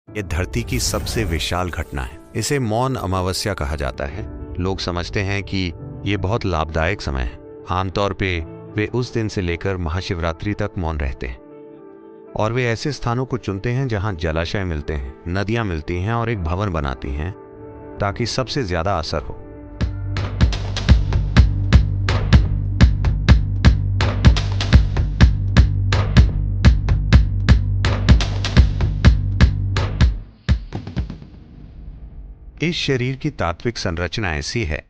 ये धरती की सबसे विशाल घटना है। इसे मौन अमावस्या कहा जाता है। लोग समझते हैं कि ये बहुत लाभदायक समय है। आमतौर पे वे उस दिन से लेकर महाशिवरात्रि तक मौन रहते हैं और वे ऐसे स्थानों को चुनते हैं जहां जलाशय मिलते हैं, नदियां मिलती हैं और एक भवन बनाती हैं ताकि सबसे ज्यादा असर हो। इस शरीर की तात्विक संरचना ऐसी है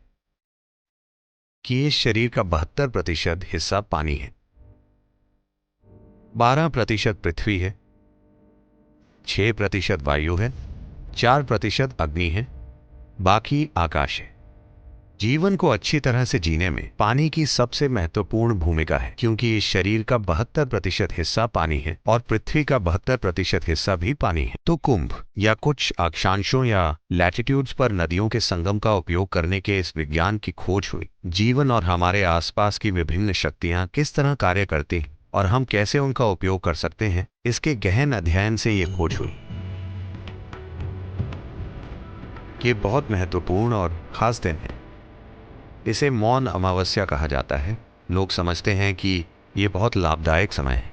कि इस शरीर का 72% हिस्सा पानी है, 12% पृथ्वी है, 6% वायु है, 4% अग्नि है, बाकी आकाश है। जीवन को अच्छी तरह से जीने में पानी की सबसे महत्वपूर्ण भूमिका है, क्योंकि इस शरीर का 72% हिस्सा पानी है और पृथ्वी का 72% हिस्सा भी पानी है। तो कुंभ या कुछ अक्षांशों या लैटिट्यूड्स पर नदियों के संगम का उपयोग करने के इस विज्ञान की खोज हुई। जीवन और हमारे आसपास की विभिन्न शक्तियां किस तरह कार्य करती हैं और हम कैसे उनका उपयोग कर सकते हैं, इसके गहन अध्ययन से ये खोज हुई। ये बहुत महत्वपूर्ण और खास दिन है। इसे मौन अमावस्या कहा जाता है। लोग समझते हैं कि ये बहुत लाभदायक समय है।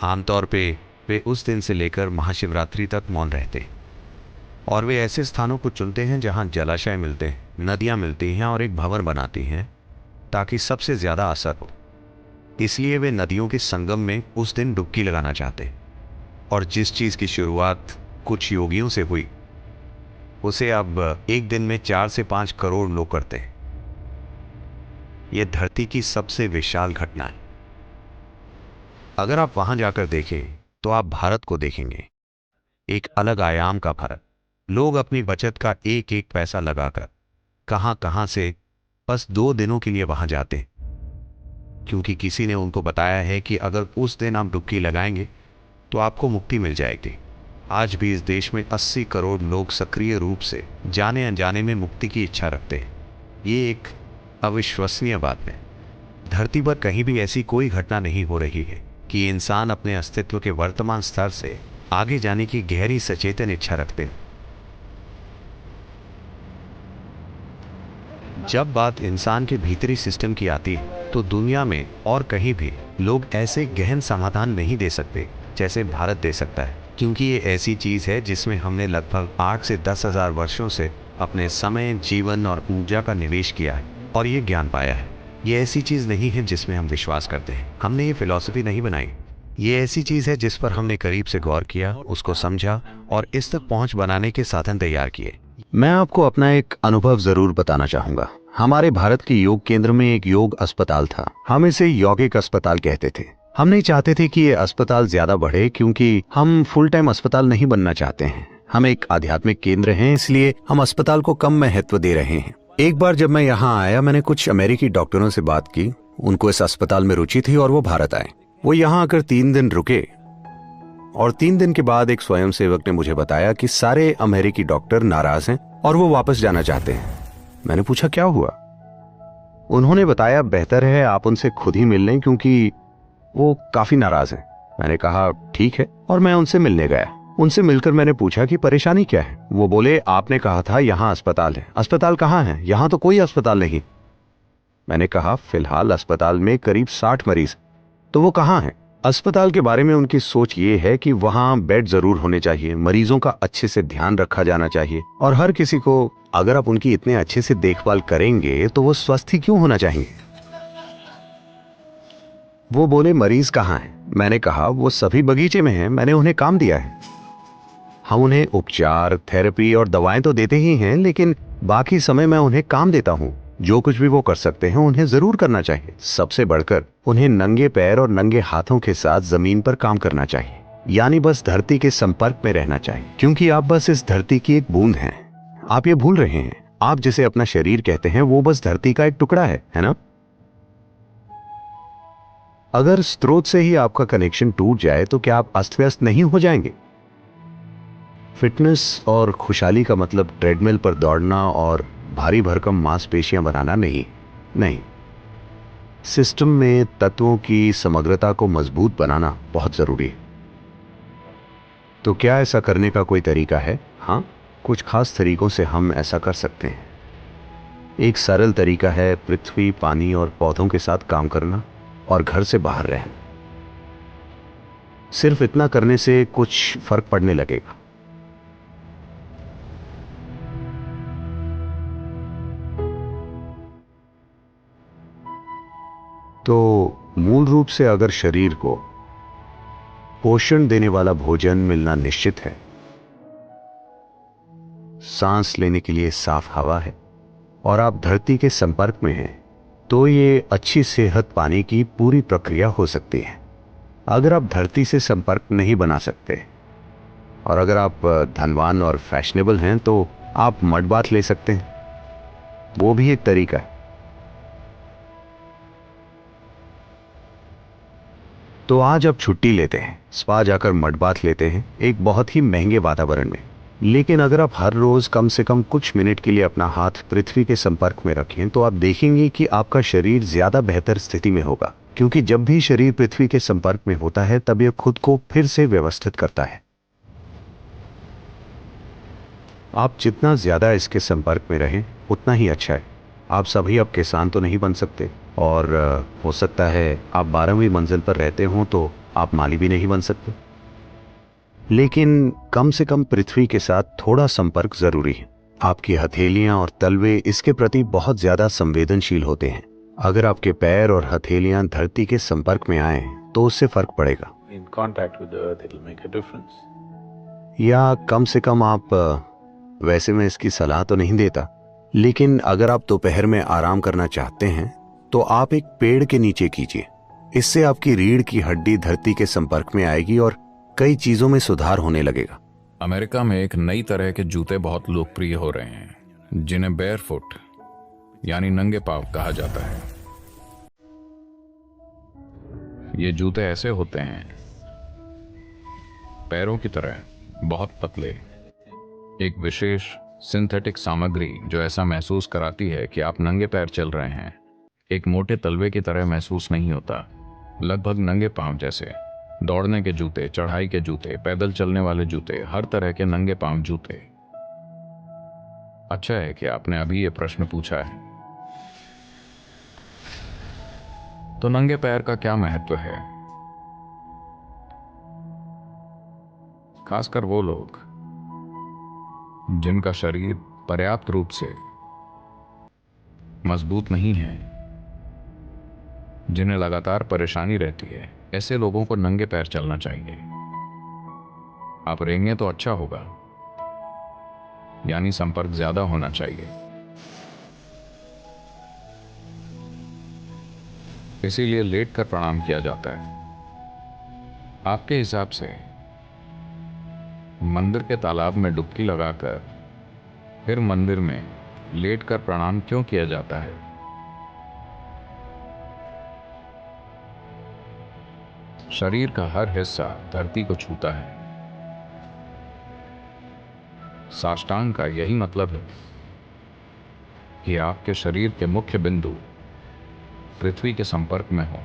आमतौर पे वे उस दिन से लेकर महाशिवरात्रि तक मौन रहते हैं और वे ऐसे स्थानों को चुनते हैं जहां जलाशय मिलते हैं, नदियां मिलती हैं और एक भंवर बनाती हैं ताकि सबसे ज्यादा असर हो। इसलिए वे नदियों के संगम में उस दिन डुबकी लगाना चाहते हैं और जिस चीज की शुरुआत कुछ योगियों से हुई उसे अब एक दिन में 4 से 5 करोड़ लोग करते हैं। यह धरती की सबसे विशाल घटना है। अगर आप वहां जाकर देखें तो आप भारत को देखेंगे, एक अलग आयाम का भारत। लोग अपनी बचत का एक एक पैसा लगाकर कहां कहां से बस 2 दिनों के लिए वहां जाते हैं, क्योंकि किसी ने उनको बताया है कि अगर उस दिन आप डुबकी लगाएंगे तो आपको मुक्ति मिल जाएगी। आज भी इस देश में 80 करोड़ लोग सक्रिय रूप से जाने अनजाने में मुक्ति की इच्छा रखते हैं। ये एक अविश्वसनीय बात है। धरती पर कहीं भी ऐसी कोई घटना नहीं हो रही है कि इंसान अपने अस्तित्व के वर्तमान स्तर से आगे जाने की गहरी सचेतन इच्छा रखते हैं। जब बात इंसान के भीतरी सिस्टम की आती है तो दुनिया में और कहीं भी लोग ऐसे गहन समाधान नहीं दे सकते जैसे भारत दे सकता है, क्योंकि ये ऐसी चीज है जिसमें हमने लगभग 8 से 10,000 वर्षों से अपने समय, जीवन और ऊर्जा का निवेश किया है और ये ज्ञान पाया है। ये ऐसी चीज नहीं है जिसमें हम विश्वास करते हैं। हमने ये फिलॉसफी नहीं बनाई। ये ऐसी चीज है जिस पर हमने करीब से गौर किया, उसको समझा और इस तक पहुंच बनाने के साधन तैयार किए। मैं आपको अपना एक अनुभव जरूर बताना चाहूंगा। हमारे भारत के योग केंद्र में एक योग अस्पताल था। हम इसे यौगिक अस्पताल कहते थे। हम नहीं चाहते थे कि ये अस्पताल ज्यादा बढ़े, क्योंकि हम फुल टाइम अस्पताल नहीं बनना चाहते हैं। हम एक आध्यात्मिक केंद्र हैं, इसलिए हम अस्पताल को कम महत्व दे रहे हैं। एक बार जब मैं यहाँ आया, मैंने कुछ अमेरिकी डॉक्टरों से बात की। उनको इस अस्पताल में रुचि थी और वो भारत आए। वो यहाँ आकर 3 दिन रुके और 3 दिन के बाद एक स्वयंसेवक ने मुझे बताया कि सारे अमेरिकी डॉक्टर नाराज हैं और वो वापस जाना चाहते हैं। मैंने पूछा क्या हुआ? उन्होंने बताया बेहतर है आप उनसे खुद ही मिल लें, क्योंकि वो काफी नाराज हैं। मैंने कहा ठीक है और मैं उनसे मिलने गया। उनसे मिलकर मैंने पूछा कि परेशानी क्या है। वो बोले आपने कहा था यहाँ अस्पताल है। अस्पताल कहाँ है? यहाँ तो कोई अस्पताल नहीं। मैंने कहा फिलहाल अस्पताल में करीब 60 मरीज। तो वो कहाँ है? अस्पताल के बारे में उनकी सोच ये है कि वहाँ बेड जरूर होने चाहिए, मरीजों का अच्छे से ध्यान रखा जाना चाहिए और हर किसी को अगर आप उनकी इतने अच्छे से देखभाल करेंगे तो वो स्वस्थ ही क्यों होना चाहिए। वो बोले मरीज कहाँ हैं? मैंने कहा वो सभी बगीचे में हैं, मैंने उन्हें काम दिया है। हम उन्हें उपचार, थेरेपी और दवाएं तो देते ही हैं, लेकिन बाकी समय मैं उन्हें काम देता हूँ। जो कुछ भी वो कर सकते हैं उन्हें जरूर करना चाहिए। सबसे बढ़कर उन्हें नंगे पैर और नंगे हाथों के साथ जमीन पर काम करना चाहिए, यानी बस धरती के संपर्क में रहना चाहिए, क्योंकि आप बस इस धरती की एक बूंद हैं। आप ये भूल रहे हैं, आप जिसे अपना शरीर कहते हैं वो बस धरती का एक टुकड़ा है ना? अगर स्रोत से ही आपका कनेक्शन टूट जाए तो क्या आप अस्त व्यस्त नहीं हो जाएंगे? फिटनेस और खुशहाली का मतलब ट्रेडमिल पर दौड़ना और भारी भरकम मांसपेशियां बनाना नहीं। नहीं, सिस्टम में तत्वों की समग्रता को मजबूत बनाना बहुत जरूरी है। तो क्या ऐसा करने का कोई तरीका है? हाँ, कुछ खास तरीकों से हम ऐसा कर सकते हैं। एक सरल तरीका है पृथ्वी, पानी और पौधों के साथ काम करना और घर से बाहर रहना। सिर्फ इतना करने से कुछ फर्क पड़ने लगेगा। तो मूल रूप से अगर शरीर को पोषण देने वाला भोजन मिलना निश्चित है, सांस लेने के लिए साफ हवा है और आप धरती के संपर्क में हैं, तो ये अच्छी सेहत पाने की पूरी प्रक्रिया हो सकती है। अगर आप धरती से संपर्क नहीं बना सकते और अगर आप धनवान और फैशनेबल हैं, तो आप मड बाथ ले सकते हैं। वो भी एक तरीका है। तो आज आप छुट्टी लेते हैं, स्पा जाकर मड बाथ लेते हैं, एक बहुत ही महंगे वातावरण में। लेकिन अगर आप हर रोज कम से कम कुछ मिनट के लिए अपना हाथ पृथ्वी के संपर्क में रखें, तो आप देखेंगे कि आपका शरीर ज्यादा बेहतर स्थिति में होगा, क्योंकि जब भी शरीर पृथ्वी के संपर्क में होता है, तब यह खुद को फिर से व्यवस्थित करता है। आप जितना ज्यादा इसके संपर्क में रहें, उतना ही अच्छा है। आप सभी अब किसान तो नहीं बन सकते, और हो सकता है आप 12वीं मंजिल पर रहते हों, तो आप माली भी नहीं बन सकते। लेकिन कम से कम पृथ्वी के साथ थोड़ा संपर्क जरूरी है। आपकी हथेलियां और तलवे इसके प्रति बहुत ज्यादा संवेदनशील होते हैं। अगर आपके पैर और हथेलियां धरती के संपर्क में आए, तो उससे फर्क पड़ेगा। In contact with the earth, it will make a difference. या कम से कम आप वैसे मैं इसकी सलाह तो नहीं देता, लेकिन अगर आप दोपहर में आराम करना चाहते हैं, तो आप एक पेड़ के नीचे कीजिए। इससे आपकी रीढ़ की हड्डी धरती के संपर्क में आएगी और कई चीजों में सुधार होने लगेगा। अमेरिका में एक नई तरह के जूते बहुत लोकप्रिय हो रहे हैं, जिन्हें बेयरफुट यानी नंगे पांव कहा जाता है। ये जूते ऐसे होते हैं, पैरों की तरह बहुत पतले, एक विशेष सिंथेटिक सामग्री जो ऐसा महसूस कराती है कि आप नंगे पैर चल रहे हैं। एक मोटे तलवे की तरह महसूस नहीं होता, लगभग नंगे पांव जैसे। दौड़ने के जूते, चढ़ाई के जूते, पैदल चलने वाले जूते, हर तरह के नंगे पांव जूते। अच्छा है कि आपने अभी ये प्रश्न पूछा है। तो नंगे पैर का क्या महत्व है? खासकर वो लोग जिनका शरीर पर्याप्त रूप से मजबूत नहीं है, जिन्हें लगातार परेशानी रहती है, ऐसे लोगों को नंगे पैर चलना चाहिए। आप रेंगे तो अच्छा होगा, यानी संपर्क ज्यादा होना चाहिए। इसीलिए लेट कर प्रणाम किया जाता है। आपके हिसाब से मंदिर के तालाब में डुबकी लगाकर फिर मंदिर में लेट कर प्रणाम क्यों किया जाता है? शरीर का हर हिस्सा धरती को छूता है। साष्टांग का यही मतलब है कि आपके शरीर के मुख्य बिंदु पृथ्वी के संपर्क में हो।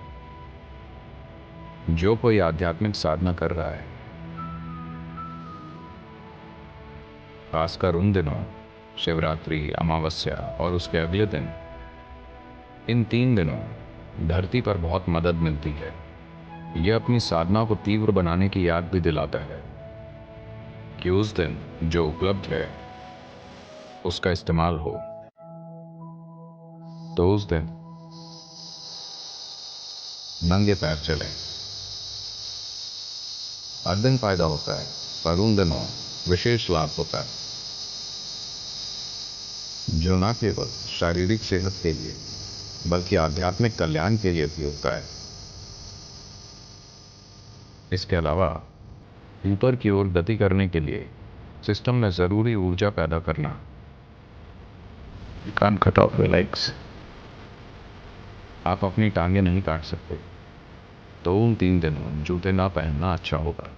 जो कोई आध्यात्मिक साधना कर रहा है, खासकर उन दिनों, शिवरात्रि, अमावस्या और उसके अगले दिन, इन 3 दिनों धरती पर बहुत मदद मिलती है। यह अपनी साधना को तीव्र बनाने की याद भी दिलाता है कि उस दिन जो उपलब्ध है उसका इस्तेमाल हो। तो उस दिन नंगे पैर चलें। हर दिन फायदा होता है, पर उन दिनों विशेष लाभ होता है, जो न केवल शारीरिक सेहत के लिए बल्कि आध्यात्मिक कल्याण के लिए भी होता है। इसके अलावा ऊपर की ओर गति करने के लिए सिस्टम में जरूरी ऊर्जा पैदा करना। You can't cut off your legs. आप अपनी टांगें नहीं काट सकते, तो उन 3 दिनों जूते ना पहनना अच्छा होगा।